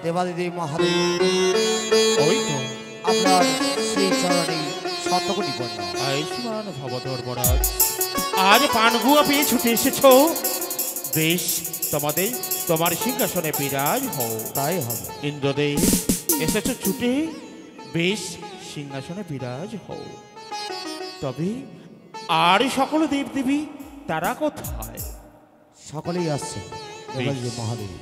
দেবাদিদেব মহাদেব ওই তো আপনার শ্রী চরণে শতকোটি বন্যা। আয়ুষ্মান ভব ধর্মরাজ, আজ পানগুয়া পেয়ে ছুটে এসেছ, বেশ তোমার সিংহাসনে বিরাজ হও। তাই হবে। ইন্দ্রদেব এসেছ ছুটে, বেশ সিংহাসনে বিরাজ হও। তবে আর সকল দেবদেবী তারা কোথায়? সকলেই আসছে দেবাদিদেব মহাদেব।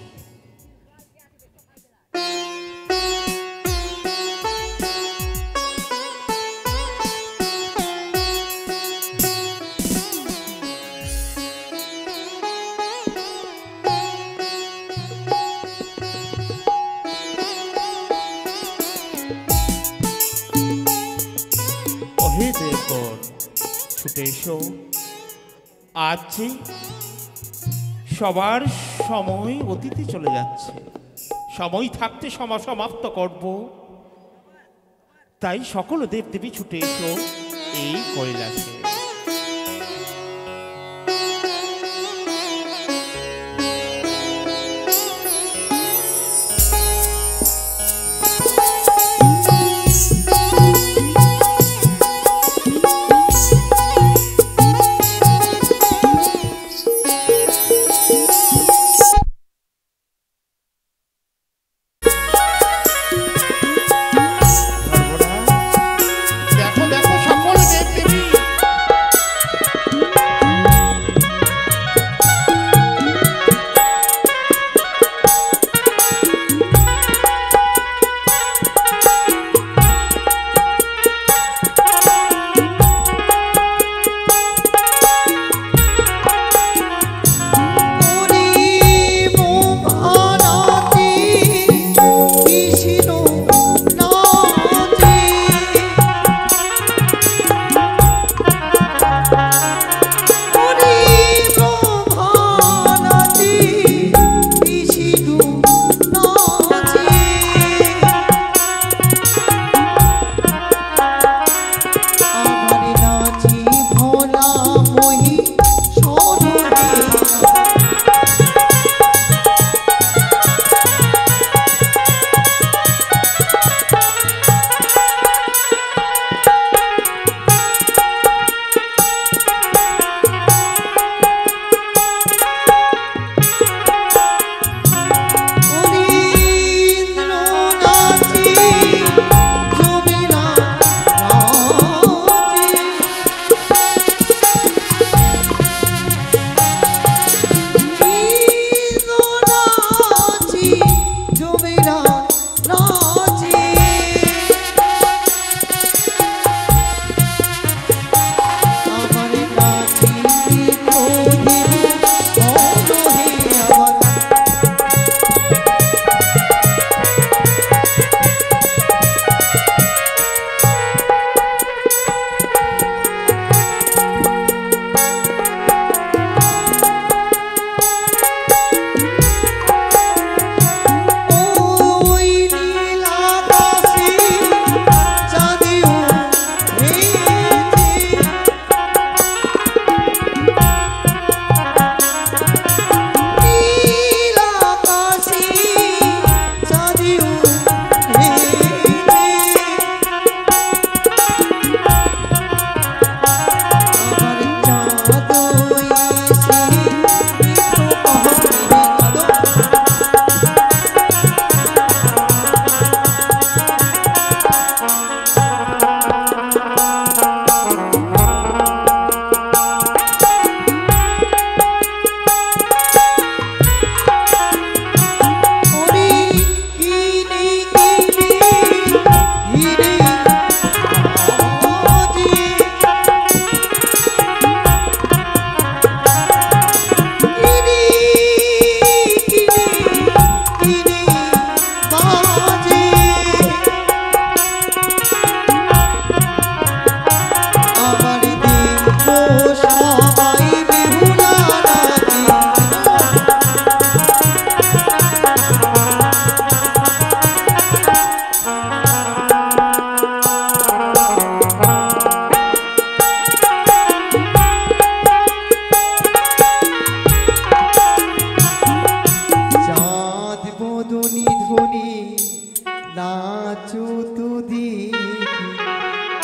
ছুটে এসো, আজ সবার সময় অতীতে চলে যাচ্ছে, সময় থাকতে সমাপ্ত করব। তাই সকল দেবদেবী ছুটে এসো এই কৈলাসে।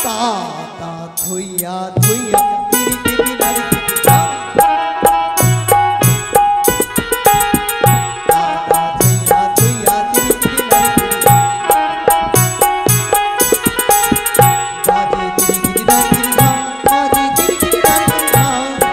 তা তা থইয়া থইয়া তিরি তিরি নারী তা তা থইয়া থইয়া তিরি তিরি নারী বাজে তিরি তিরি নারী তা বাজে তিরি তিরি নারী তা বাজে তিরি তিরি নারী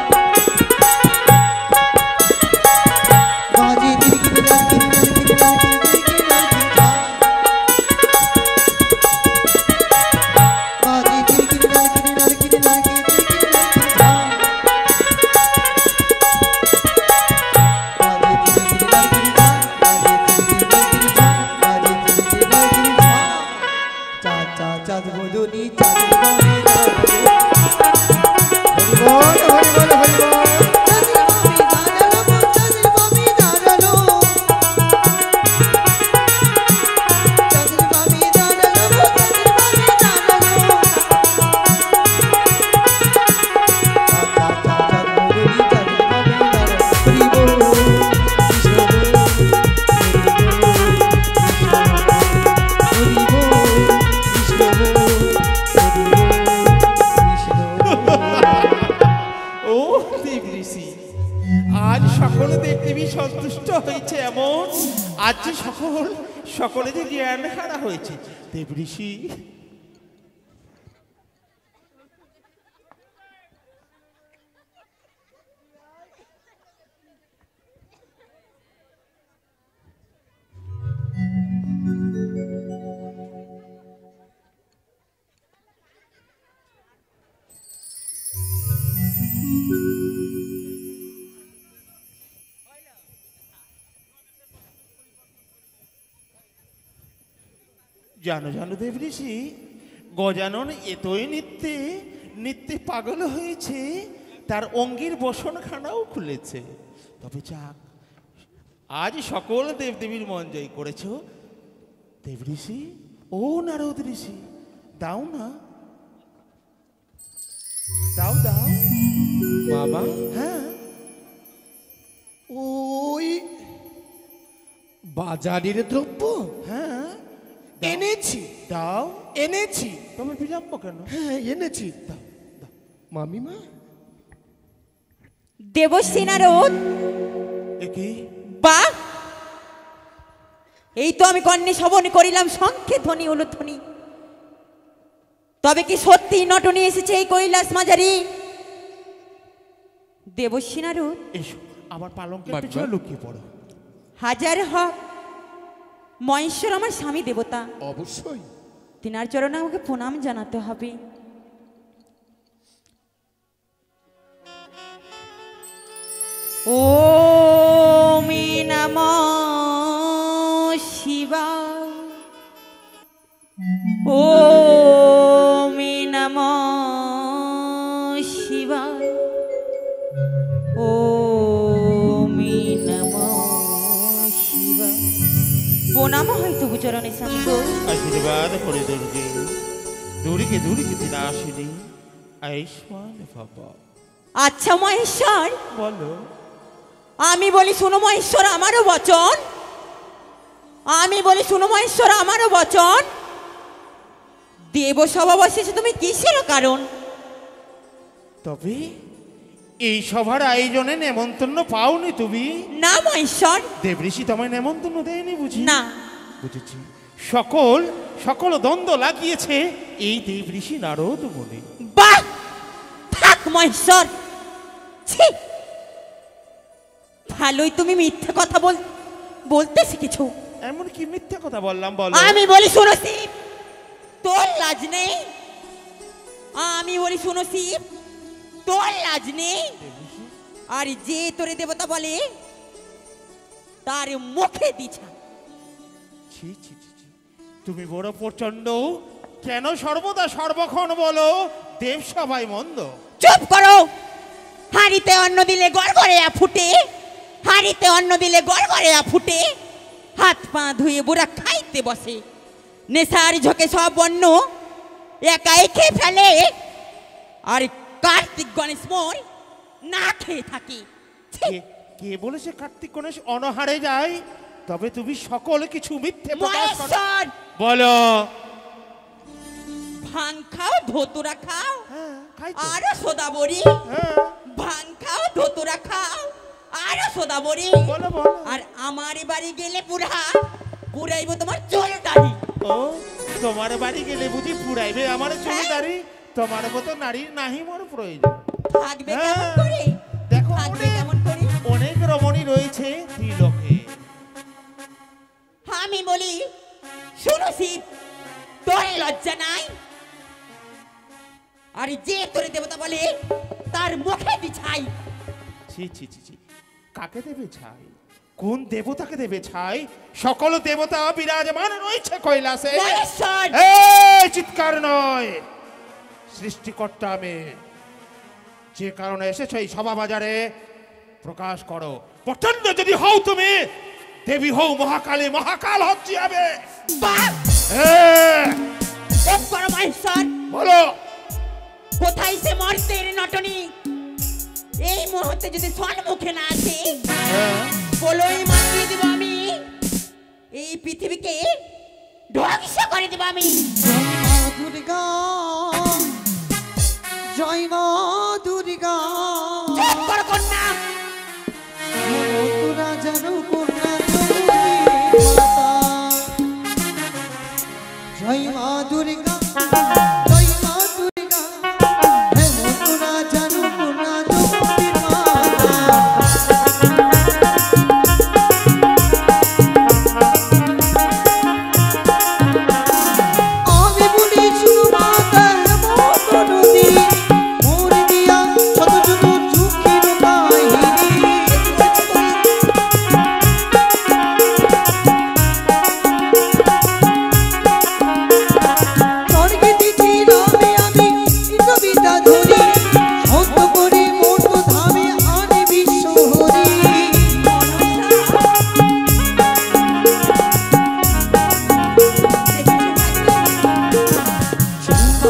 সকলে যে জ্ঞান হারা হয়েছে দেবঋষি। জানো জানো দেবঋষি, গজানন এতই নিত্যে নিত্যে পাগল হয়েছে, তার অঙ্গির বসনখানাও খুলেছে। তবে যাক, আজ সকল দেবদেবীর মন জয় করেছ দেবঋষি। ও নারদ ঋষি, দাও না, দাও দাও বাবা। হ্যাঁ, ওই বাজারের দ্রব্য হ্যাঁ এনেছি। দাও। এনেছি। তবে বিলম্ব কেন? হ্যাঁ এনেছি। দাও দাও মামিমা। দেবশ্রী নারদ, একি বাহ, এই তো আমি কর্ণে শ্রবণ করিলাম শঙ্খে ধ্বনি উলুধ্বনি। তবে কি সত্যি নটনি এসেছে এই কৈলাস মাঝারি? দেবশ্রী নারদ, এসো আমার পালঙ্কের বাবা। পিছনে লুকিয়ে পড়ো। হাজার হক মহেশ্বর আমার স্বামী দেবতা, অবশ্যই। তিনার চরণে আমাকে প্রণাম জানাতে হবে। ওম নমঃ শিবায়, ওম নমঃ শিবায়, ওম নমঃ শিবায়। প্রণাম হয় তবু চরণে স্বামী গো। আশীর্বাদ করে দুর্গে, দুর্গে দুর্গে দিনাশিনী আয়ুষ্মান ভব। আচ্ছা মহেশ্বর, বলো। আমি বলি শুনো মহেশ্বর আমারও বচন, আমি বলি শুনো মহেশ্বর আমারও বচন। দেব সভা বসেছে তুমি কিসের কারণ? তবে এই সভার আয়োজনে নেমন্তন্ন পাওনি তুমি? না মহেশ্বর, দেবঋষি তোমায় নেমন্তন্ন দেয়নি বুঝি? না। বুঝেছি, সকল সকল দ্বন্দ্ব লাগিয়েছে এই দেবঋষি নারদ মনে। বাহ, থাক মহেশ্বর, ছি, ভালোই তুমি মিথ্যে কথা বলতে শিখেছো। এমন কি মিথ্যা কথা বললাম বলো? আমি বলি শুনো শিব, তোর লাজ নেই? আমি বলি শুনো শিব, তোর লাজ নেই? আর যে তোরে দেবতা বলে তার মুখে দিছা। ছি ছি ছি ছি, তুমি বড় প্রচন্ড। কেন সর্বদা সর্বক্ষণ বলো দেব সবাই মন্দ? চুপ করো। হাঁড়িতে অন্ন দিলে গড়গড়ে ফুটে, হাঁড়িতে অন্ন দিলে গড়গড়ে ফুটে। হাত পা ধুয়ে বুড়া খাইতে বসে, নেশার ঝোঁকে সব অন্ন একাই খেয়ে ফেলে। আর কার্তিক গণেশ মোর না খেয়ে থাকে। কে বলেছে কার্তিক গণেশ অনাহারে যায়? তবে তুমি সকল কিছু মিথ্যে প্রকাশ করো। বলো। ভাং খাও ধতুরা খাও হ্যাঁ খাই তো। আর সোদা বড়ি হ্যাঁ ভাং খাও ধতুরা খাও আর সোদা বড়ি বলো বলো। আর আমার বাড়ি গেলে পুরাইবো তোমার চুলদারি। ও তোমার বাড়ি গেলে বুঝি পুরাইবে আমার চুলদারি? তোমার মতো নারীর নাহি মোর প্রয়োজন। থাকবে হ্যাঁ, কেমন করে? দেখো থাকবে অনেক- কেমন করে? অনেক রমণী রয়েছে ত্রিলোকে। আমি বলি শুনো শিব, তোর লজ্জা নাই? আর যে তোর দেবতা বলে তার মুখে বিছাই। ছি ছি ছি ছি, কাকে দেবে ছাই? কোন দেবতাকে দেবে ছাই? সকল দেবতা বিরাজমান রয়েছে কৈলাসে। মহেশ্বর! এই চিৎকার নয়, সৃষ্টিকর্তা আমি। যে কারণে এসেছো এই সভা বাজারে প্রকাশ করো। প্রচন্ড যদি হও তুমি, দেবী হও মহাকালী, মহাকাল হচ্ছে হবে। বাপ! হ্যাঁ, এক বড় মহেশ্বর, বলো। কোথায় সে মর্তের নটনি? এই মুহূর্তে যদি সম্মুখে না আসে, হ্যাঁ, বলোই মাতিয়ে দেব আমি। এই পৃথিবীকে ধ্বংস করে দেব আমি। দুর্গা জয় মা দুর্গা চুপ কর কন্যা। তোরা জানো কন্যা জগতের মাতা। জয় মা দুর্গা জয় মা দুর্গা হে তোরা জানো কন্যা জগতের মাতা। আমি বলি শুধু মাতার মতো নদী, মোর দিয়া শত শত চোখের কাহিনী। স্বর্গে দিছিলাম আমি কবিতা ধরি, সত্য করে মোর তো ধামে আনে বিশ্ব হরি।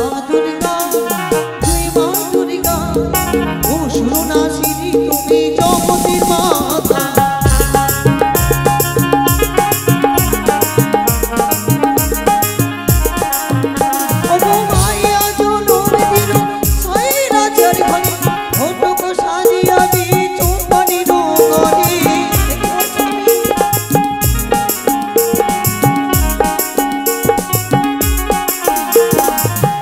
মা দুর্গা তুই মা দুর্গা ও সুরনাশিনী তুমি জগতের মাতা। ওগো মায়া জনম দিল সাইরা চার ঘরে, ফটক সাজিয়া দি চৌপানি নগরে।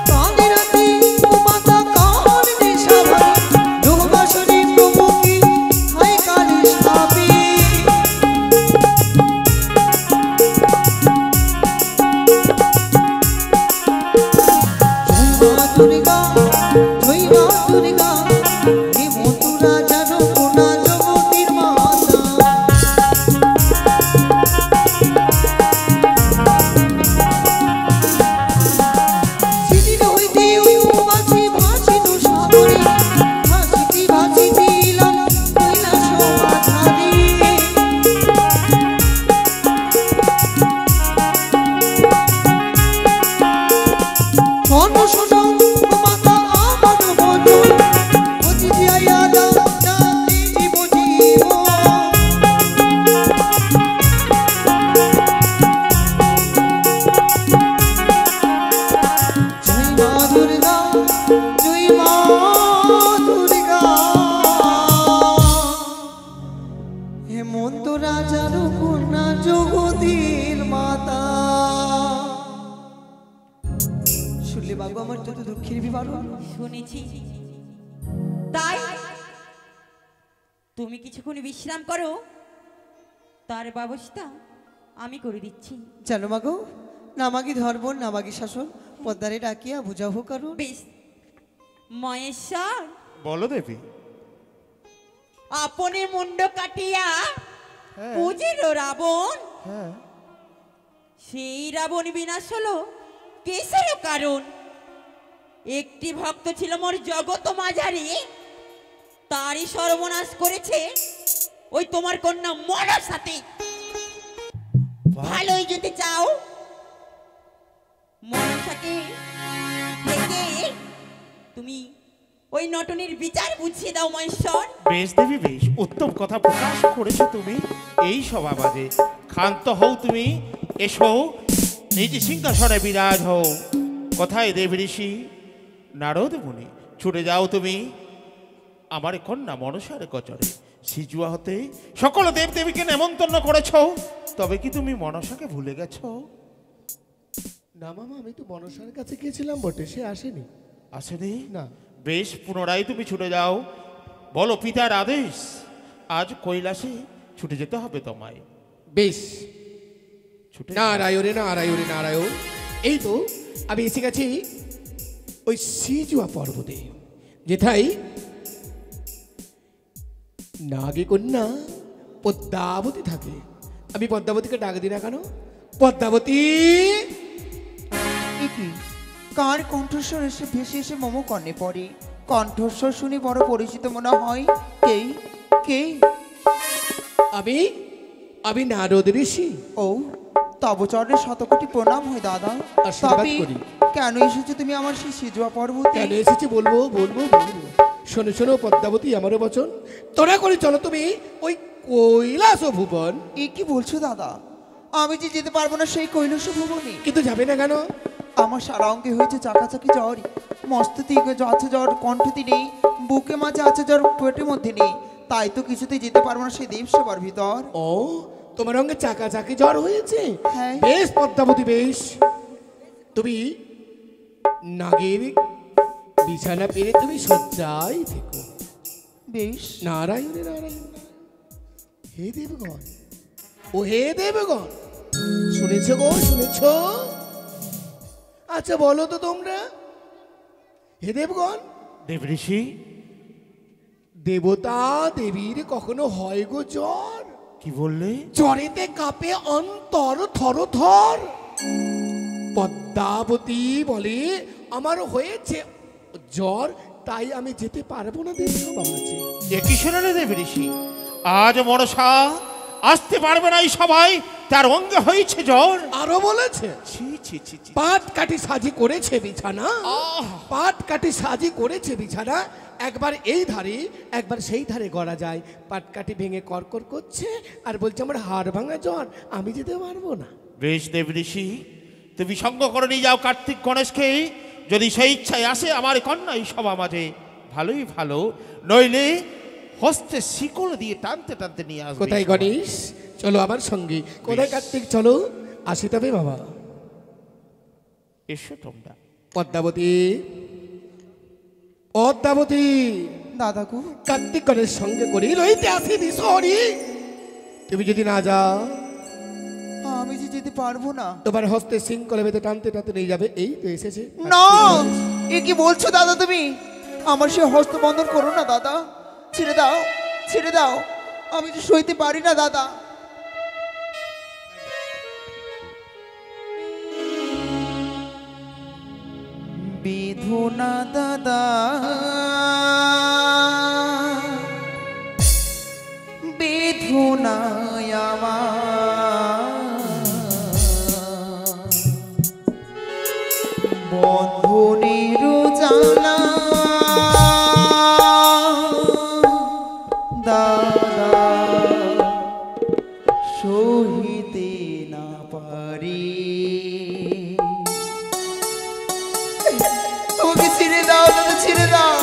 কালে রাতে ও মাতা কাল নেশা ভরে, লোহবাসনে প্রমুখী খাই কালে সাপে। জয় মা দুর্গা জয় মা দুর্গা হে মথুরা জানো কোনা জগতের মাতা। সেদিন হইতে ওই উপবাসী ভাসিত সাগরে, ভাসিতে ভাসিতে এলাম কৈলাস মাঝারে। শোনো শোনো ও মাতা আমার বচন, অতি দিয়া দাও না জীব জীব। জয় মা দুর্গা জয় মা দুর্গা হেমন্ত রাজার কন্যা জগতের মাতা। শুনলে বাবু আমার যত দুঃখের বিবরণ। শুনেছি, তাই তুমি কিছুক্ষণ বিশ্রাম করো, তার ব্যবস্থা আমি করে দিচ্ছি। জানো মাগো, নামাগি ধর্ম নামাগি শাসন পদ্মারে ডাকিয়া বুঝাবো কারণ। বেশ মহেশ্বর, বলো দেবী। আপনে মুন্ড কাটিয়া হ্যাঁ। পুজিল রাবণ, হ্যাঁ, সেই রাবণ বিনাশ হলো কিসের কারণ? একটি ভক্ত ছিল মোর জগত মাঝারি, তারই সর্বনাশ করেছে ওই তোমার কন্যা মনার সাথে। ভালোই যদি চাও মনসাকে ডেকে তুমি ওই নটনের বিচার বুঝিয়ে দাও মহেশ্বর। বেশ দেবী বেশ, উত্তম কথা প্রকাশ করেছো তুমি এই সভাবাদে। ক্ষান্ত হও তুমি, এসো নিজ সিংহাসনে বিরাজ হও। কোথায় দেব ঋষি নারদ মুনি? ছুটে যাও তুমি আমার কন্যা মনসার গোচরে। সিজুয়া হতে সকল দেবদেবীকে নেমন্তন্ন করেছ, তবে কি তুমি মনসাকে ভুলে গেছো? না মামা, আমি তো মনসার কাছে গিয়েছিলাম বটে, সে আসেনি। আসেনি? না। বেশ, পুনরায় তুমি ছুটে যাও, বলো পিতার আদেশ, আজ কৈলাসে ছুটে যেতে হবে তোমায়। বেশ, ছুটে নারায়ণ নারায়ণ নারায়ণ। এই তো আমি এসে গেছি ওই সিজুয়া পর্বতে, যেথায় নাগে কন্যা পদ্মাবতী থাকে। আমি পদ্মাবতীকে ডাক দিই না কেন? পদ্মাবতী! কি কার কণ্ঠস্বর এসে ভেসে এসে মম কর্ণে পড়ে? কণ্ঠস্বর শুনে বড় পরিচিত মনে হয়। কে কে? আমি আমি নারদ ঋষি। ও, তব চরণে শতকোটি প্রণাম হয় দাদা। আশীর্বাদ তবে করি। কেন এসেছো তুমি আমার সেই সিজুয়া পর্বতে? কেন এসেছি বলবো বলবো বলবো। শোনো শোনো পদ্মাবতী, আমারও বচন, তোরা করে চলো তুমি ওই কৈলাস ভুবন। এ কি বলছো দাদা? আমি যে যেতে পারবো না সেই কৈলাস ভুবনে। কিন্তু যাবে না কেন? আমার সারা অঙ্গে হয়েছে চাকাচাকি জ্বর, মস্তকে আছে জ্বর, কণ্ঠতে নেই, বুকে মাঝে আছে জ্বর, পেটের মধ্যে নেই। তাই তো কিছুতেই যেতে পারবো না সেই দেবসভার ভিতর। ও, তোমার অঙ্গে চাকা চাকি জ্বর হয়েছে? হ্যাঁ। বেশ পদ্মাবতী, বেশ, তুমি নাগের বিছানা পেরে তুমি শয্যায় থেকো। বেশ। নারায়ণ নারায়ণ। হে দেবগণ, ও হে দেবগণ, শুনেছ গো, শুনেছ? আচ্ছা বলো তো তোমরা, হে দেবগণ, দেব ঋষি, দেবতা দেবীর কখনো হয় গো জ্বর? কি বললে? জ্বরেতে কাঁপে অন্তর থর থর। পদ্মাবতী বলে আমার হয়েছে জ্বর, তাই আমি যেতে পারবো না দেবসভা আছে। একই শোনালে দেব ঋষি, আজ মনসা আসতে পারবে না এই সবাই, তার অঙ্গে হয়েছে জ্বর। আরো বলেছে ছি ছি ছি ছি। পাট কাটি সাজি করেছে বিছানা, আহ! পাট কাটি সাজি করেছে বিছানা, একবার এই ধারে একবার সেই ধারে গড়া যায়। পাট কাটি ভেঙে করকর করছে আর বলছে আমার হাড় ভাঙা জ্বর, আমি যেতে পারবো না। বেশ দেব ঋষি, তুমি সঙ্গ করে নিয়ে যাও কার্তিক গণেশকে, যদি সেই ইচ্ছায় আসে আমার কন্যা এই সভা মাঝে, ভালোই ভালো, নইলে হস্তে শিকল দিয়ে টানতে টানতে নিয়ে আসবে। কোথায় গণেশ? চলো আমার সঙ্গে। কোথায় কার্তিক? চলো, আসি তবে বাবা। এসো তোমরা। পদ্মাবতী, পদ্মাবতী, দাদাকু, কার্তিক গণেশ সঙ্গে করি লইতে আসি বিশরি। তুমি যদি না যাও, আমি যে যেতে পারবো না। তোমার হস্তে শৃঙ্খলে বেঁধে টানতে টানতে নিয়ে যাবে। এই তো এসেছে। না, এ কি বলছো দাদা তুমি? আমার সে হস্তবন্ধন করো না দাদা, ছেড়ে দাও, ছেড়ে দাও, আমি তো সইতে পারি না দাদা। বিধু না দাদা, বিধু না বন্ধুনির জানা দাদা সহিতে না পারি। তোমাকে ছেড়ে দাও দাদা, ছেড়ে দাও।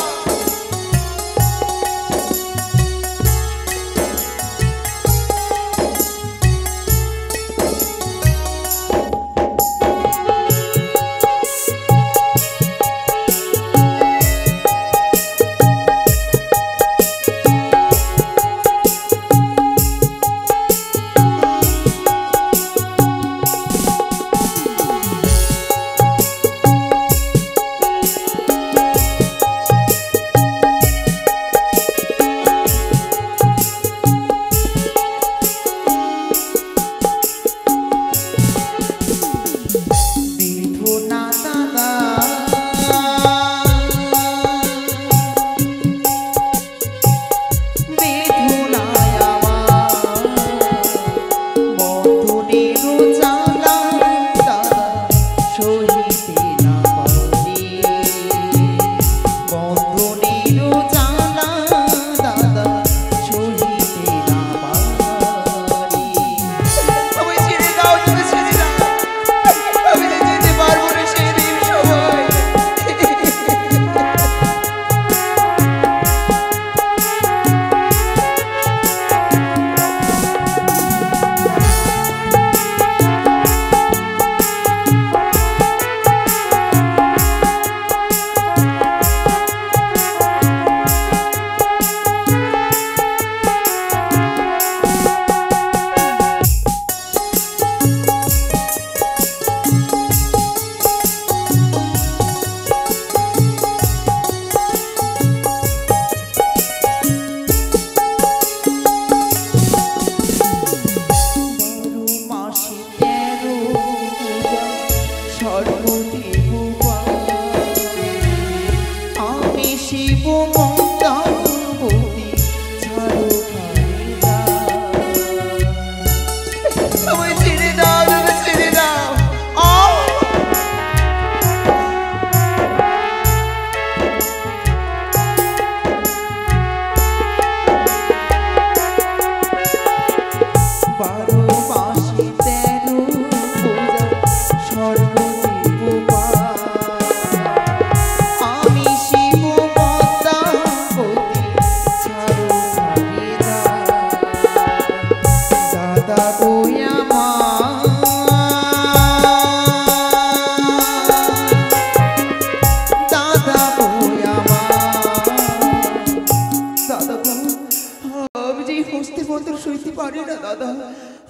পারি না দাদা,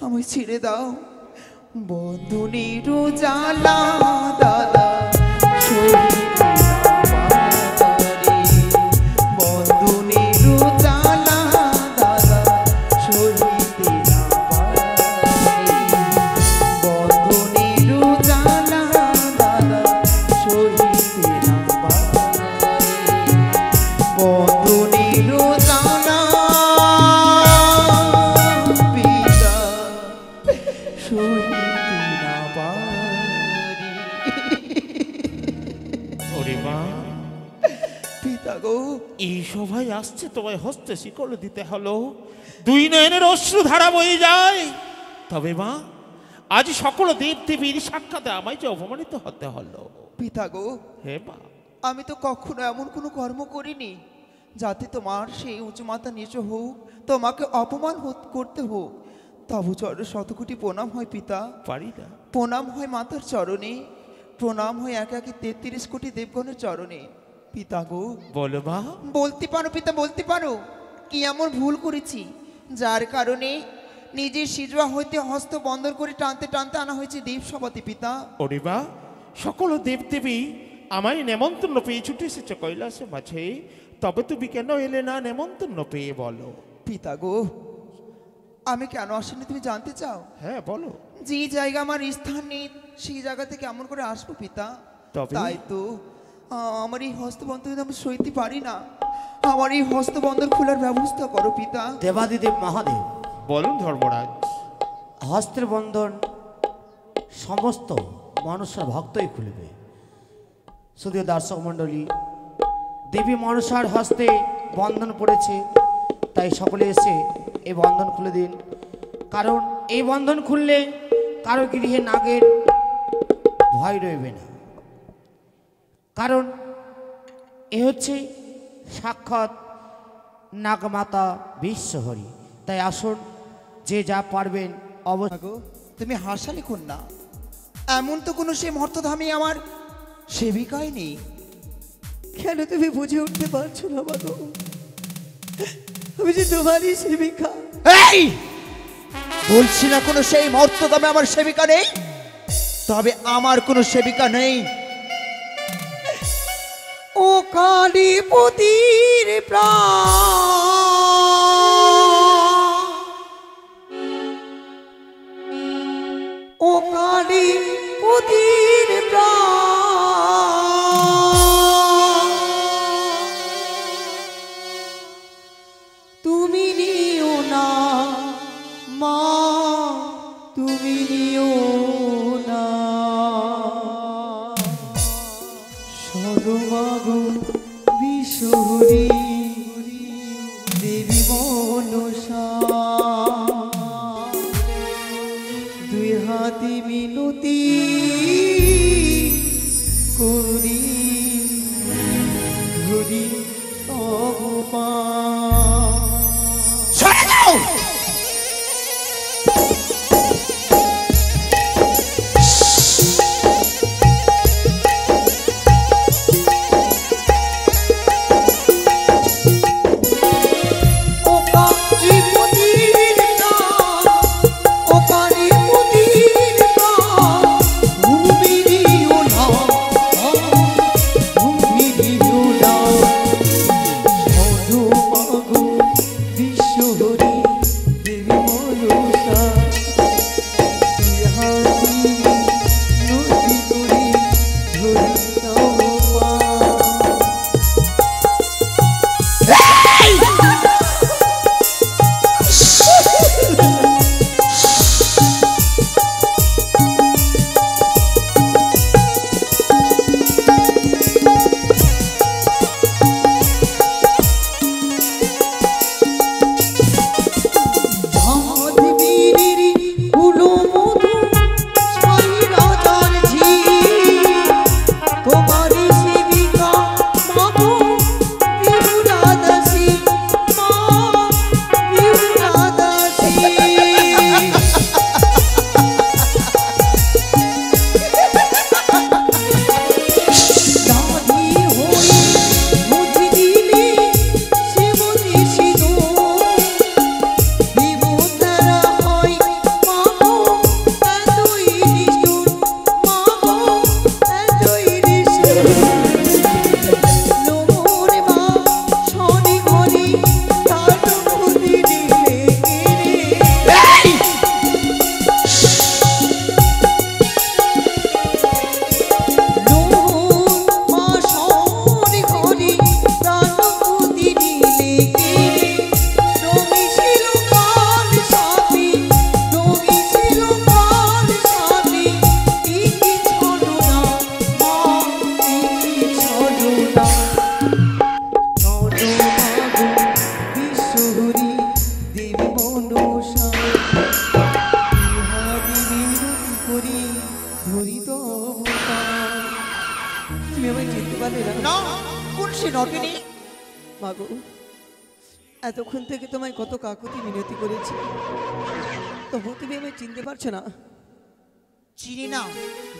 আমায় ছেড়ে দাও। বন্ধুনির জ্বালা দাদা সইতে না পারি, বন্ধুনির জ্বালা দাদা সইতে না পারি, বন্ধুনির জ্বালা দাদা সইতে না পারি, বন্ধুনির জ্বালা পিতা সইতে না পারি। ওরে মা, পিতা গো, এই সভায় আসছে তোমায় হস্তে শিকল দিতে হলো, দুই নয়নের অশ্রু ধারা বয়ে যায়। তবে মা, আজ সকল দেব দেবীর সাক্ষাতে আমায় যে অপমানিত হতে হলো। পিতা গো, হে মা, আমি তো কখনো এমন কোনো কর্ম করিনি যাতে তোমার সেই উঁচু মাথা নিচু হোক, তোমাকে অপমান করতে হোক। তবু চরণে শতকোটি প্রণাম হয় পিতা, পারি না। প্রণাম হয় মাতার চরণে, প্রণাম হয় একে 33 কোটি দেবগণের চরণে। পিতা গো, বলো মা। বলতে পারো পিতা, বলতে পারো কি এমন ভুল করেছি যার কারণে নিজের সিজুয়া হইতে হস্ত বন্দর করে টানতে টানতে আনা হয়েছে দেব সভাতে পিতা। ওরে মা, সকল দেবদেবী আমায় নেমন্তন্ন পেয়ে ছুটে এসেছে কৈলাসে মাঝে, তবে তুমি কেন এলে না নেমন্তন্ন পেয়ে? বলো। পিতা গো, আমি কেন আসিনি তুমি জানতে চাও? হ্যাঁ বলো। যে জায়গা আমার স্থান নেই সেই জায়গা থেকে কেমন করে আসবো পিতা? তবে? তাই তো আমার এই হস্তবন্ধন আমি সইতে পারি না, আমার এই হস্তবন্ধন খোলার ব্যবস্থা করো পিতা। দেবাদিদেব মহাদেব, বলুন ধর্মরাজ। হস্তের বন্ধন সমস্ত মনসার ভক্তই খুলবে। শুধু দর্শক মণ্ডলী, দেবী মনসার হস্তে বন্ধন পড়েছে, তাই সকলে এসে এই বন্ধন খুলে দিন। কারণ এই বন্ধন খুললে কারো গৃহে নাগের ভয় রইবে না। কারণ এ হচ্ছে সাক্ষাৎ নাগমাতা বিশ্বহরি। তাই আসুন, যে যা পারবেন অবশ্যই। গো, তুমি হাসালে কন্যা, এমন তো কোনো সে মর্তধামে আমার সেবিকাই নেই। কেন তুমি বুঝে উঠতে পারছো না বাবু? আমি যে তোমারই সেবিকা। এই বলছি না কোনো সেই মর্তধামে আমার সেবিকা নেই, তবে আমার কোনো সেবিকা নেই। ও কালীপতির প্রাণ, ও কালীপতির প্রাণ, তুমি নিও না মা, তুমি নিও না। সর্বমাগো বিশ্বহরি দেবী মনসা, দুই হাতে মিনতি করি ধরি অপমা। তুমি আমায় চিনতে পারলে না? না, কোন সে নটিনী? মাগো, এতক্ষণ থেকে তোমায় কত কাকুতি মিনতি করেছি, তবু তুমি আমায় চিনতে পারছো না। চিনি না,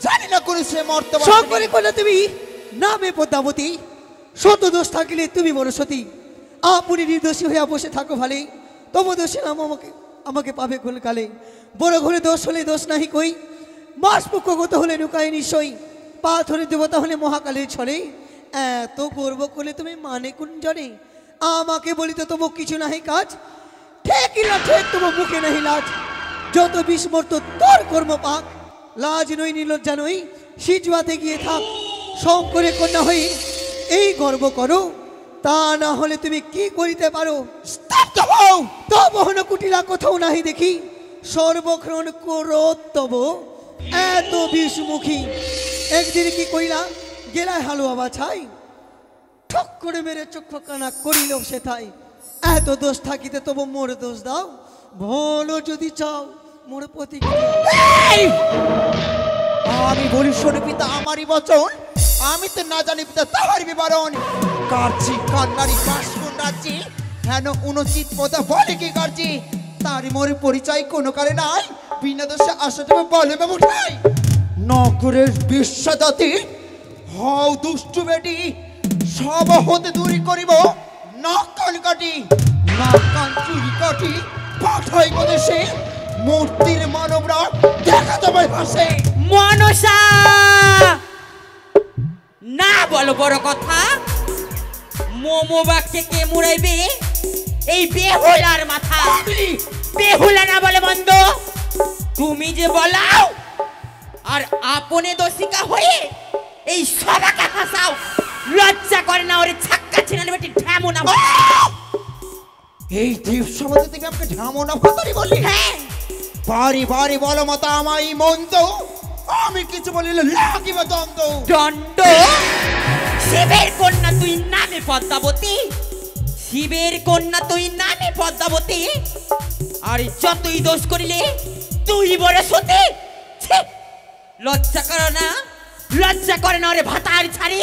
জানি না কোন সে মর্তবা। সকলে করলে তুমি নামে পদ্মাবতী, শত দোষ থাকলে তুমি বড় সতী। আপনি নির্দোষী হইয়া বসে থাকো ভালে, তবু দোষী নাম আমাকে পাবে কোন কালে। বড় ঘরে দোষ হলে দোষ নাহি কই, মাস পক্ষগত হলে লুকায় নিশ্চয়ই। পাথরের দেবতা হলে মহাকালের ছলে, এত গর্ব করলে তুমি মানে কোন জনে? আমাকে বলিতে তবু কিছু নাহি কাজ, ঠিকই না ঠিক তবু মুখে নাহি লাজ। যত বিস্মর্ত তোর কর্ম পাক, লাজ নই নির্লজ্জা নই, সিজুয়াতে গিয়ে থাক। শঙ্করের কন্যা হই এই গর্ব করো, তা না হলে তুমি কি করিতে পারো? স্তব্ধ হও। তব হন কুটিলা কোথাও নাহি দেখি, সর্বক্ষণ করতব এত বিষমুখী। একদিন কি কইলা গেলায় হালুয়া বাছাই, ঠক করে মেরে চক্ষু কানা করিল সে তাই। এত দোষ থাকিতে তবু মোর দোষ দাও, ভালো যদি চাও মোর প্রতি। আমি বলি শোনো পিতা, আমারই বচন, আমি তো না জানি পিতা তাহার বিবরণ। কার্যি কান্নারি কাশ কোন রাজ্যে, হেন অনুচিত পদা বলে কি কার্যে। তারই মোর পরিচয় কোনো কালে নাই, বিনা দোষে আসা যাবে বলে উঠাই। নগরের বিশ্বজাতি হও দুষ্টু বেটি, সব হতে দূরী করিব নকল কাটি। নকল চুরি কাটি পাঠাই বদেশে, মূর্তির মানবরা দেখা যাবে ভাসে। মনসা না বলো বড় কথা, মোমো বাক্যে কে মুড়াইবে এই বেহুলার মাথা? বেহুলা না বলে মন্দ, তুমি যে বলাও আর আপনে দোষিকা হয়ে এই সবাকে হাসাও। লজ্জা করে না ওরে ছাক্কা ছিনালে বেটি ঢ্যামো না। এই দেব সমাজে তুমি আমাকে ঝামনা ভাতারি বললি? হ্যাঁ, বাড়ি বাড়ি বলো মতো আমায় মন্দ, আমি কিছু বলিলে লাগিবে দ্বন্দ্ব। দণ্ড? শিবের কন্যা তুই নামে পদ্মাবতী, শিবের কন্যা তুই নামে পদ্মাবতী, আর যতই দোষ করিলে তুই বড় সতী। ছি! লজ্জা করো না, লজ্জা করে না ওরে ভাতার ছাড়ি।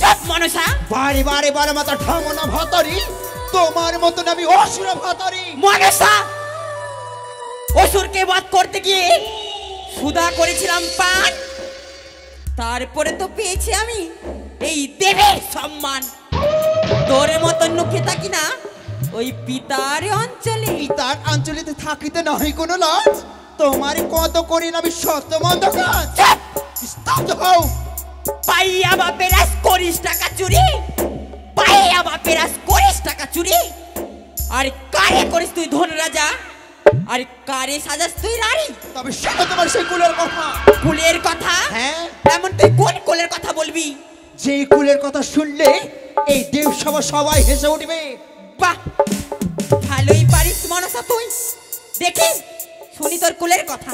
চুপ মনসা। বাড়ি বাড়ি বলো মতো ঝামনা ভাতারি, তোমার মতন আমি অসুর ভাতারি। মনসা, অসুরকে বধ করতে গিয়ে সুধা করেছিলাম পান, তারপরে তো পেয়েছি আমি এই দেবের সম্মান। তোর মতন নুখে থাকি না ওই পিতার অঞ্চলে। পিতার অঞ্চলিতে থাকিতে নয় কোনো লাজ, তোমার কত করি না আমি সত্য মন্দ কাজ। স্তব্ধ হও। পাইয়া বাপের আজ করিস টাকা চুরি, পাইয়া বাপের আজ করিস টাকা চুরি। আর কারে করিস তুই ধন রাজা, আর কারে সাজাস তুই রানী? তবে শোনো তোমার সেই কুলের কথা। কুলের কথা? হ্যাঁ। এমন তুই কোন কুলের কথা বলবি? যে কুলের কথা শুনলে এই দেব সভা সবাই হেসে উঠবে। বাহ, ভালোই পারিস মনসা তুই। দেখি শুনি তোর কুলের কথা।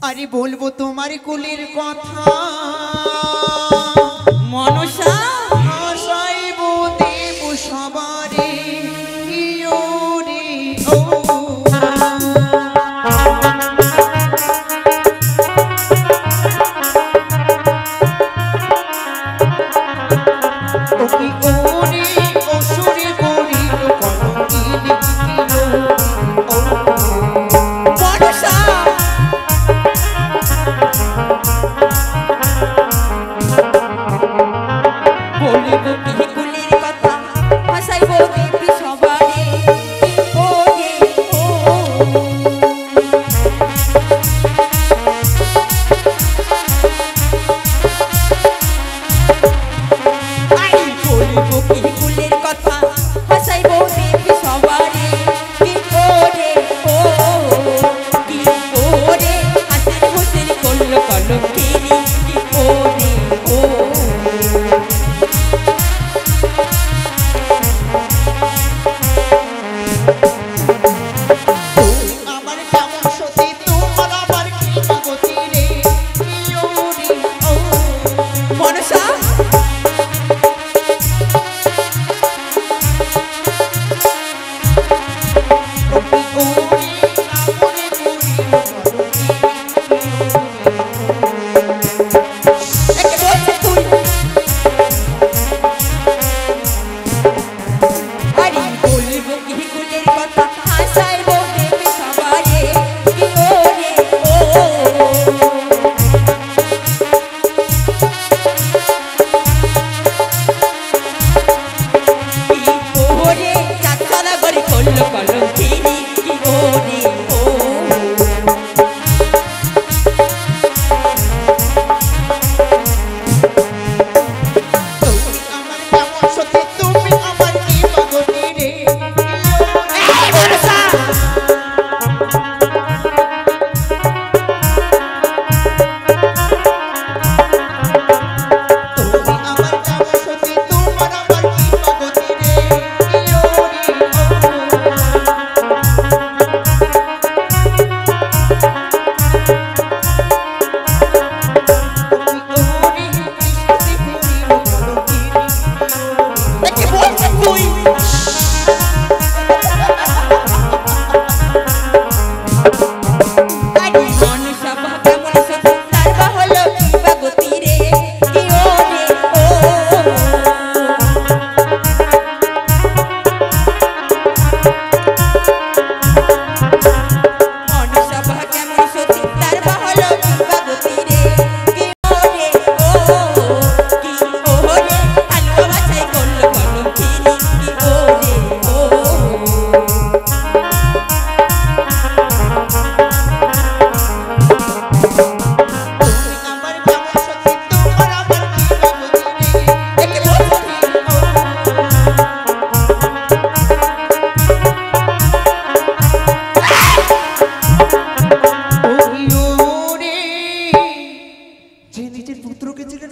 আরে বলবো তোমার কুলের কথা, মনসা হাসাইব দেব সবারে। ইয়ো রে ও, ও কি ওরে অসুরে করি কত কি লিখিল। ও মনসা,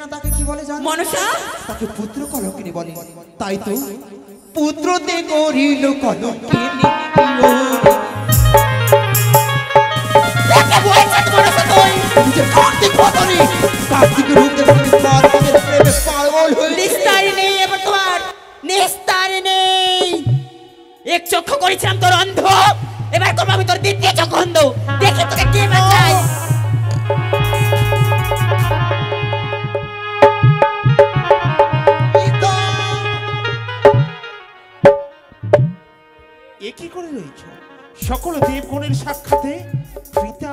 না তাকে কি বলে জানো? মনসা তাকে পুত্র কলঙ্কিনী বলে। তাই তো পুত্রতে করিল কলঙ্কিনী। কাকে বলছিস মনসা তুই? যে কার্তিক বদনি, কার্তিক রূপ দেখে কার্তিকের প্রেমে পাগল হয়ে নিস্তারি নেই এবার তোমার, নিস্তারি নেই। এক চক্ষু করেছিলাম তোর অন্ধ, এবার করবো আমি তোর দ্বিতীয় চক্ষু অন্ধ। দেখি তোকে কে বাঁচায়। এ কি করে রয়েছ? সকল দেবগণের সাক্ষাতে পিতা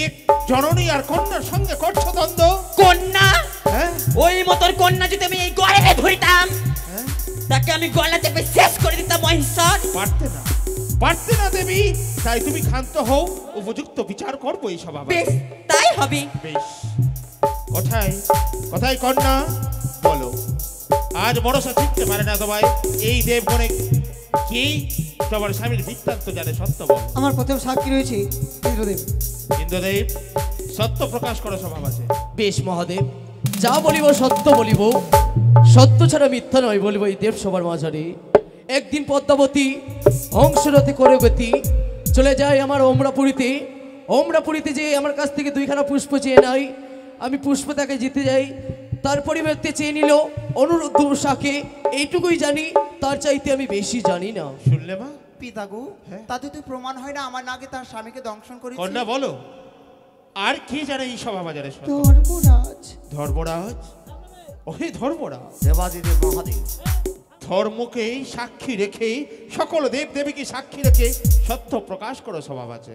এক জননী আর কন্যার সঙ্গে করছো দ্বন্দ্ব? কন্যা? হ্যাঁ ওই মতন কন্যা যদি আমি এই গলায় ধরিতাম, হ্যাঁ, তাকে আমি গলা চেপে শেষ করে দিতাম মহেশ্বর। পারতে না দেবী। তাই তুমি ক্ষান্ত হও, উপযুক্ত বিচার করবো এই সভা। বেশ তাই হবে। বেশ, কোথায় কোথায় কন্যা বলো? আজ মনসা চিনতে পারে না তোমায়। এই দেবগণে কি তোমার স্বামীর বৃত্তান্ত জানে? সত্য বল। আমার প্রথম সাক্ষী রয়েছে ইন্দ্রদেব। ইন্দ্রদেব, সত্য প্রকাশ করো সভা আছে। বেশ মহাদেব, যা বলিব সত্য বলিব, সত্য ছাড়া মিথ্যা নয় বলিব। এই দেব সবার মাঝারে একদিন পদ্মাবতী হংসরথে করে গতি চলে যায় আমার অমরাপুরীতে। অমরাপুরীতে যে আমার কাছ থেকে 2খানা পুষ্প চেয়ে নাই, আমি পুষ্প তাকে জিতে যাই। তার পরিবর্তে চেয়ে নিল অনুরুদ্ধ উষাকে। এইটুকুই জানি, তার চাইতে আমি বেশি জানি না। শুনলে মা? পিতা গো, হ্যাঁ? তাতে তুই প্রমাণ হয় না আমার নাকি তার স্বামীকে দংশন করেছে? কন্যা বলো, আর কি জানে এই সভা বাজারে? ধর্মরাজ। ধর্মরাজ? ওহে ধর্মরাজ, দেবাদিদেব মহাদেব, ধর্মকে সাক্ষী রেখে, সকল দেব দেবীকে সাক্ষী রেখে সত্য প্রকাশ করো সভা আছে।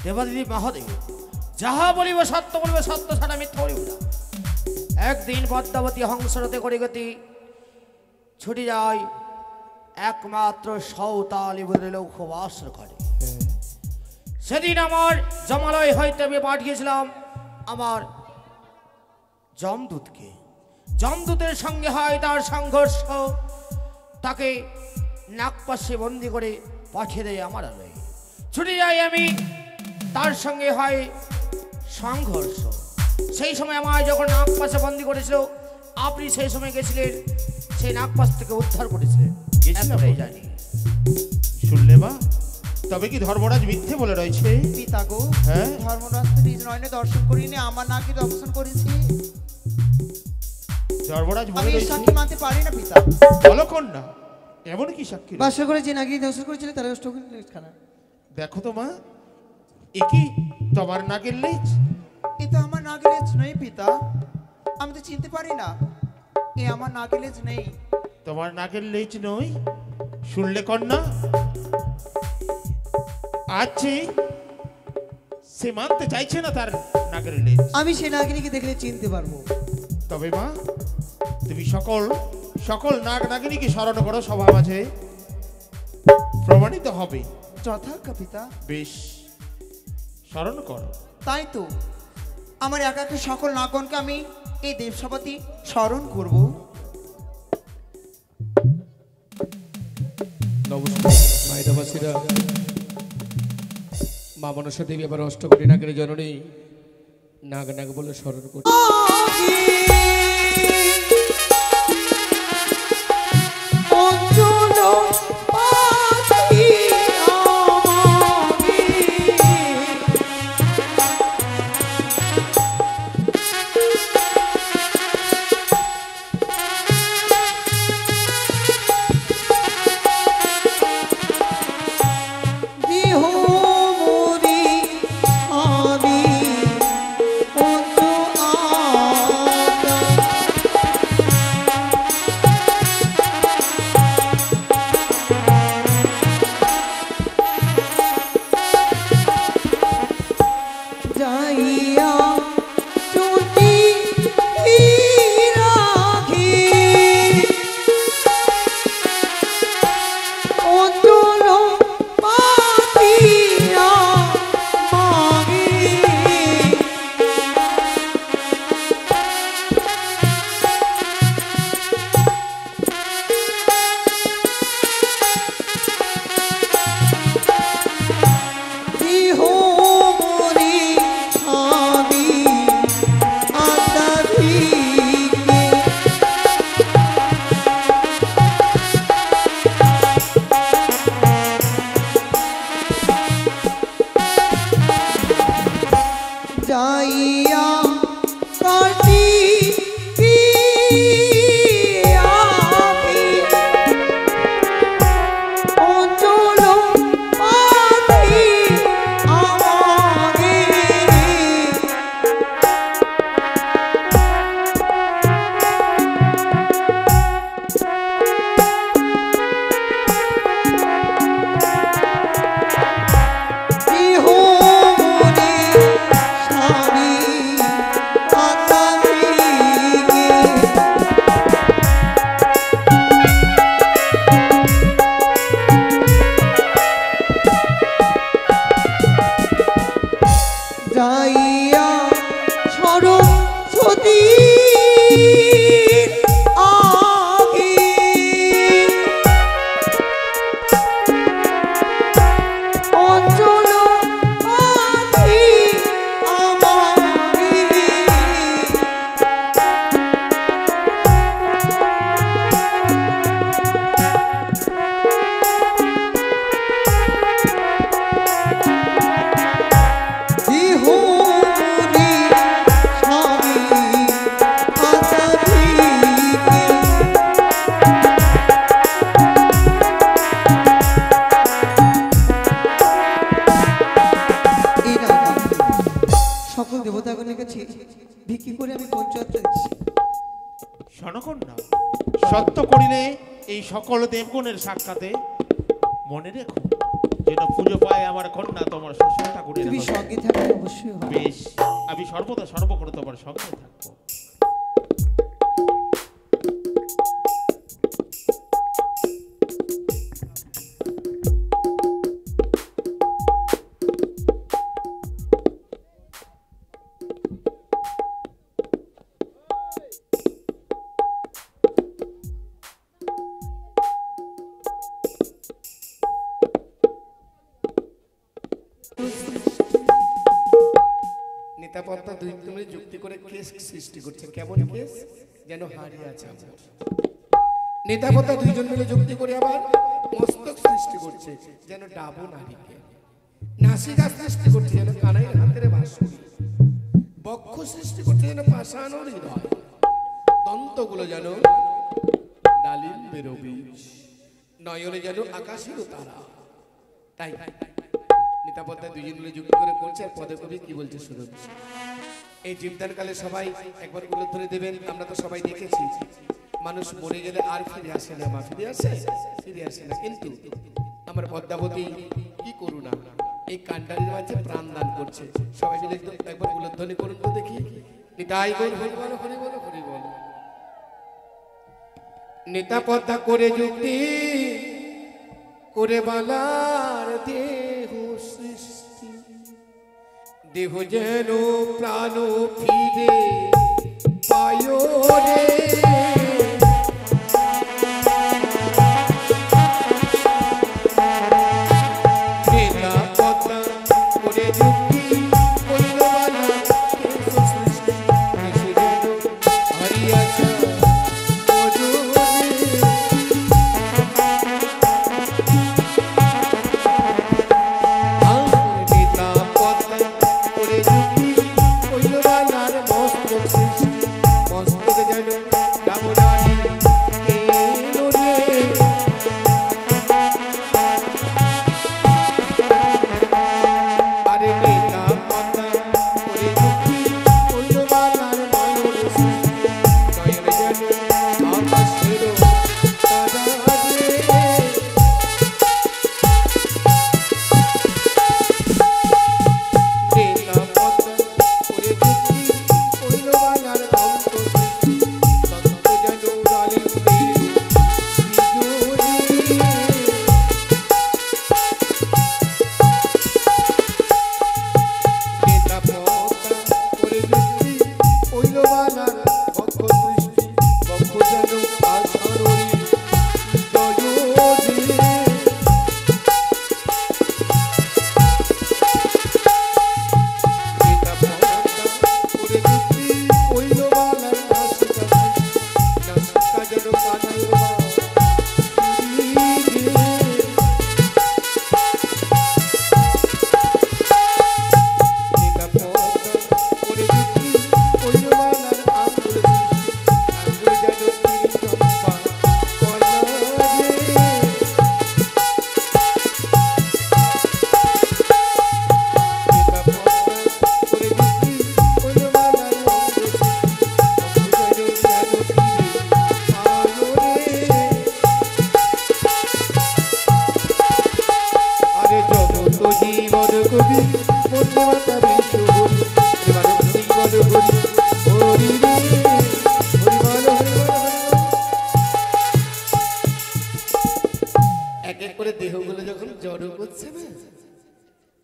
দেবাদিদেব মহাদেব, যাহা বলিব সত্য বলিব, সত্য ছাড়া মিথ্যা বলিব না। একদিন পদ্মাবতী হংসরথে করে গতি ছুটি যায় একমাত্র সৌতালি বলে লৌহবাস করে। সেদিন আমার জমালয় হইতে আমি পাঠিয়েছিলাম আমার যমদূতকে। যমদূতের সঙ্গে হয় তার সংঘর্ষ, তাকে নাগপাশে বন্দি করে পাঠিয়ে দেয় আমার আলোয়। ছুটে যাই আমি, তার সঙ্গে হয় সংঘর্ষ। সেই সময় আমার যখন নাগপাশে বন্দি করেছিল, আপনি সেই সময় গেছিলেন, সেই নাগপাশ থেকে উদ্ধার করেছিলেন। এতটাই জানি। শুনলে মা? তবে কি ধর্মরাজ মিথ্যে বলে রয়েছে? পিতা গো, হ্যাঁ? ধর্মরাজ তো নিজ নয়নে দর্শন করিনি, আমার নাকি দর্শন করেছি। ধর্মরাজ বলে আমি এই রয়েছে? সাক্ষী মানতে পারি না পিতা। বলো কন্যা, এমন কি সাক্ষী? বাসর করে যে নাকি দর্শন করেছিলে তারা অষ্টখানা। দেখো তো মা, এ কি তোমার নাগের লেজ? এ তো আমার নাগেলেজ নেই পিতা, আমি তো চিনতে পারি না। এ আমার নাগেলেজ নেই। তোমার নাগের লেজ নই? শুনলে কন্যা, আছে সে মানতে চাইছে না তার নাগের লেজ। আমি সে নাগিনীকে দেখলে চিনতে পারবো। তবে মা, তুমি সকল সকল নাগ নাগিনীকে স্মরণ করো, সভা মাঝে প্রমাণিত হবে। যথাজ্ঞা পিতা। বেশ, স্মরণ করো। তাই তো আমার একাকে সকল নাগণকে আমি এই দেবসভাতে স্মরণ করব। নমস্কার মাইদাবাসীরা। মা মনসা দেবী আবার অষ্টকোটি নাগের জননী, নাগ নাগ বলে স্মরণ করছে। আমি শোনকন্যা, সত্য করিলে এই সকল দেবগণের সাক্ষাতে মনে রেখো যেন পুজো পায় আমার কন্যা তোমার শ্বশুর ঠাকুরের তুমি ঘরে। সঙ্গে থাকলে অবশ্যই হবে। বেশ, আমি সর্বদা সর্বক্ষণ তোমার সঙ্গে থাকবো। নেতা পদ্মা দুই তুমি যুক্তি করে কেস সৃষ্টি করছে। কেমন কেস? যেন হারিয়ে আছে আমার। নেতা পদ্মা দুইজন মিলে যুক্তি করে আবার মস্তক সৃষ্টি করছে যেন ডাবু নারীকে, নাসিকা সৃষ্টি করছে যেন কানাইয়ের হাতের বাঁশরি, বক্ষ সৃষ্টি করছে যেন পাষাণের হৃদয়, দন্তগুলো যেন ডালিম্বের বীজ, নয়নে যেন আকাশের তারা। তাই নেতা পদ্মা দুইজন মিলে যুক্তি করে করছে। আর পদে কবি কি বলছে শুনুন। এই জীবদান কালে সবাই একবার উল্লেখ ধরে দেবেন। আমরা তো সবাই দেখেছি মানুষ মরে গেলে আর ফিরে আসে না, মা ফিরে আসে? ফিরে আসে না। কিন্তু আমার পদ্মাবতী কি করুণা, এই কান্ডারির মাঝে প্রাণ দান করছে। সবাই মিলে একবার উল্লেখ করুন তো দেখি। নিতাই বল, হরি বল, হরি বল, হরি বল। নেতা পদ্মা করে যুক্তি করে বালার দেহ সৃষ্টি, দেহ যেন প্রাণ ফিরে পায় রে। নেতা পদ্মা করে যুক্তি করল বালার দেহ সৃষ্টি, দেহ যেন হারিয়াছে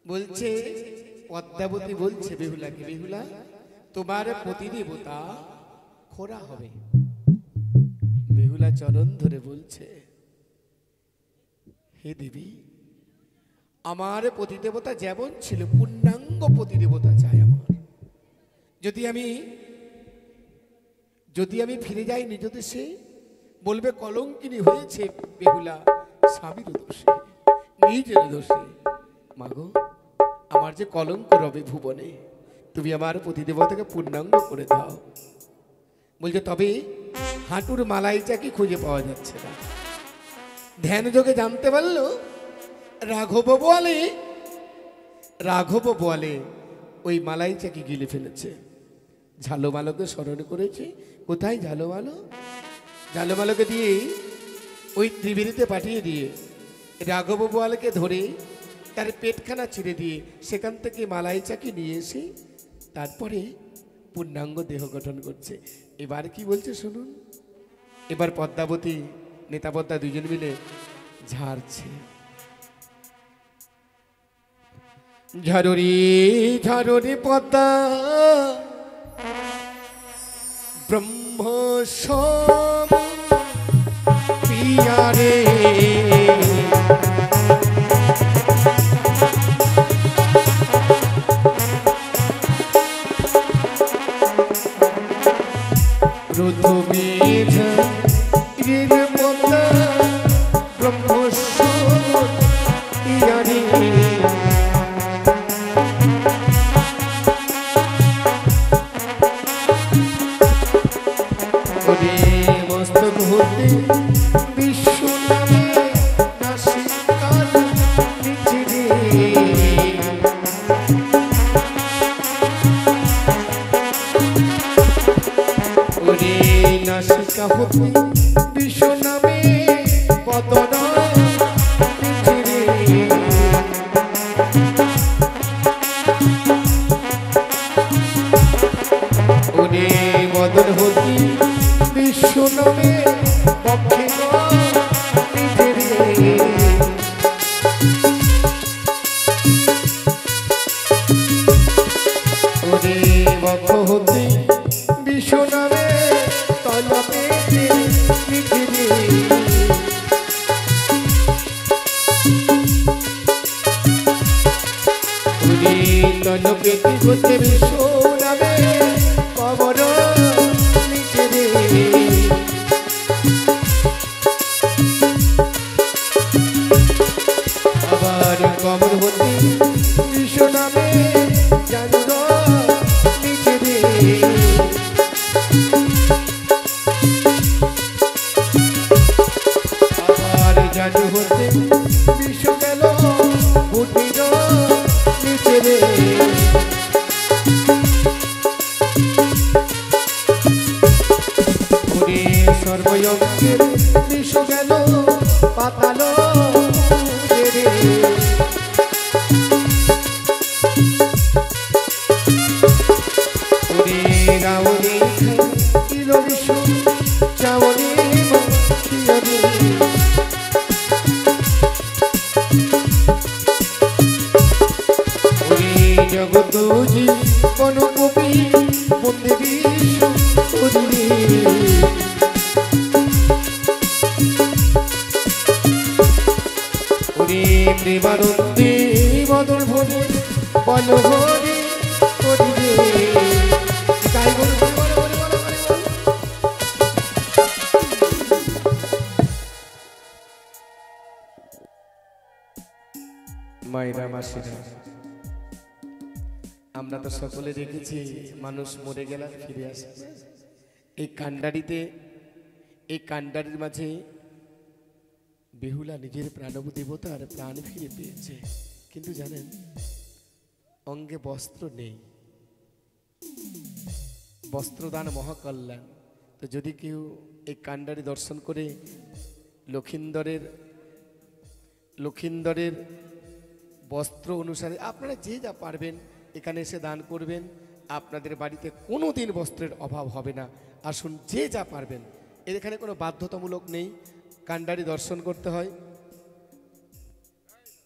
বলছে পদ্মাবতী বলছে বেহুলাকে, বেহুলা তোমার প্রতিদেবতা খোরা হবে। বেহুলা চরণ ধরে বলছে হে দেবী, আমার প্রতিদেবতা যেমন ছিল পূর্ণাঙ্গ প্রতিদেবতা চাই আমার। যদি আমি ফিরে যাই নিজ দেশে, বলবে কলঙ্কিনী হয়েছে বেহুলা স্বামীর দোষে, নিজের দোষে। মাগো, আমার যে কলঙ্ক রবে ভুবনে, তুমি আমার প্রতিদেবতাকে পূর্ণাঙ্গ করে দাও। বলছে তবে হাঁটুর মালাইটা কি খুঁজে পাওয়া যাচ্ছে না। ধ্যান যোগে জানতে পারলো রাঘব বলে ওই মালাইটাকে গিলে ফেলেছে। ঝালো মালোকে স্মরণ করেছে। কোথায় ঝালো মালো? ডালমালকে দিয়ে ওই ত্রিবেণীতে পাঠিয়ে দিয়ে রাঘব বোয়ালকে ধরে তার পেটখানা ছিঁড়ে দিয়ে সেখান থেকে মালাই চাকি নিয়ে এসে তারপরে পূর্ণাঙ্গ দেহ গঠন করছে। এবার কি বলছে শুনুন। এবার পদ্মাবতী নেতা পদ্মা দুজন মিলে ঝাড়ছে। ঝাড়ুরি ঝাড়ুরি পদ্মা ব্রহ্ম সম পিয়ারে প্রথমে ঝাড়ির পদ্মা ব্রহ্ম সম পিয়ারে মস্তক হতে বিশ্ব নামে নাসিকার নিচে রে ওরে নাসিকা হতে বিশ্ব নামে পতন নিচে রে ওরে মদন হতে বিশ্ব নামে পক্ষে ওরে বক্ষ হতে বিশ্ব নামে তলপে নিজে ওরে তলপে হতে বিশ্ব নামে কবর আবার কবর হতে বিশ্ব নামে জানুর নিচে রে আবার জানু হতে বিশ্ব গেল বুটির নিচে রে সর্বয়জ্ঞের বিশ্ব গেল পাতাল রাবণী কিল বিশ্ব চাবনী জগত জীবন কবি বন্দে বিশ্ব প্রেমানন্দে বদল ভরে বল হরি করিবে মায়েরা মাসিরা আমরা তো সকলে দেখেছি মানুষ মরে গেলে ফিরে আসে। এই কান্ডারির মাঝে বেহুলা নিজের প্রাণব দেবতার প্রাণ ফিরে পেয়েছে, কিন্তু জানেন অঙ্গে বস্ত্র নেই। বস্ত্রদান মহাকল্যাণ। তো যদি কেউ এই কান্ডারি দর্শন করে লক্ষিন্দরের বস্ত্র অনুসারে আপনারা যে যা পারবেন এখানে এসে দান করবেন, আপনাদের বাড়িতে কোনো দিন বস্ত্রের অভাব হবে না। আসুন যে যা পারবেন, এর এখানে কোনো বাধ্যতামূলক নেই। কান্ডারি দর্শন করতে হয়,